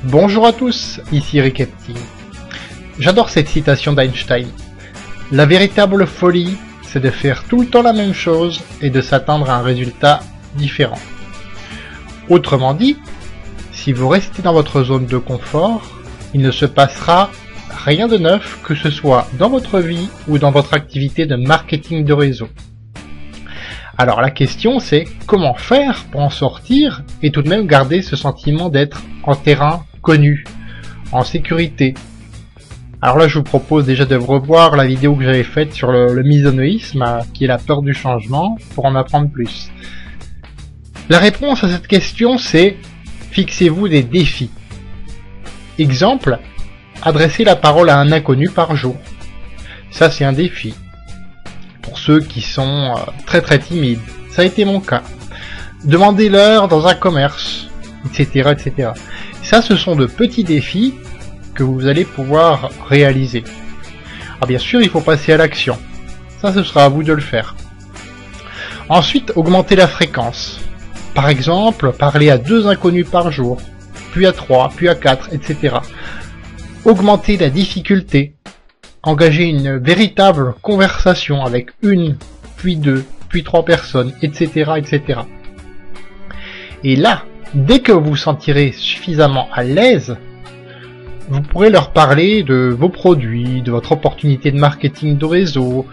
Bonjour à tous, ici Rick Epting. J'adore cette citation d'Einstein. La véritable folie, c'est de faire tout le temps la même chose et de s'attendre à un résultat différent. Autrement dit, si vous restez dans votre zone de confort, il ne se passera rien de neuf, que ce soit dans votre vie ou dans votre activité de marketing de réseau. Alors la question c'est comment faire pour en sortir et tout de même garder ce sentiment d'être en terrain connu, en sécurité. Alors là je vous propose déjà de revoir la vidéo que j'avais faite sur le misonoïsme, qui est la peur du changement, pour en apprendre plus. La réponse à cette question c'est fixez-vous des défis. Exemple, adressez la parole à un inconnu par jour. Ça c'est un défi. Pour ceux qui sont très timides. Ça a été mon cas. Demandez l'heure dans un commerce, etc., etc. Ça, ce sont de petits défis que vous allez pouvoir réaliser. Alors bien sûr, il faut passer à l'action. Ça, ce sera à vous de le faire. Ensuite, augmentez la fréquence. Par exemple, parlez à 2 inconnus par jour, puis à 3, puis à 4, etc. Augmentez la difficulté. Engagez une véritable conversation avec 1, puis 2, puis 3 personnes, etc., etc. Et là, dès que vous vous sentirez suffisamment à l'aise, vous pourrez leur parler de vos produits, de votre opportunité de marketing de réseau,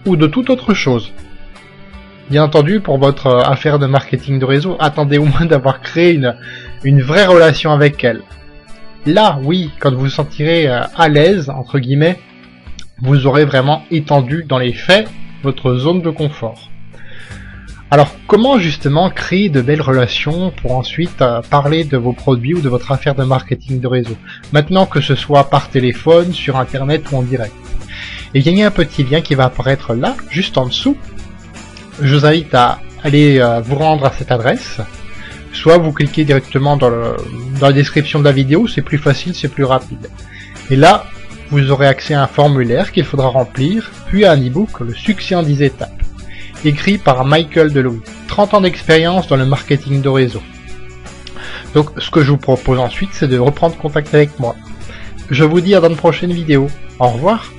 ou de toute autre chose. Bien entendu, pour votre affaire de marketing de réseau, attendez au moins d'avoir créé une vraie relation avec elle. Là, oui, quand vous vous sentirez à l'aise, entre guillemets, vous aurez vraiment étendu dans les faits votre zone de confort. Alors comment justement créer de belles relations pour ensuite parler de vos produits ou de votre affaire de marketing de réseau, maintenant que ce soit par téléphone, sur internet ou en direct? Et il y a un petit lien qui va apparaître là, juste en dessous. Je vous invite à aller vous rendre à cette adresse, soit vous cliquez directement dans la description de la vidéo, c'est plus facile, c'est plus rapide. Et là, vous aurez accès à un formulaire qu'il faudra remplir, puis à un e-book, le succès en 10 étapes, écrit par Michael Delouis, 30 ans d'expérience dans le marketing de réseau. Donc ce que je vous propose ensuite, c'est de reprendre contact avec moi. Je vous dis à dans une prochaine vidéo. Au revoir.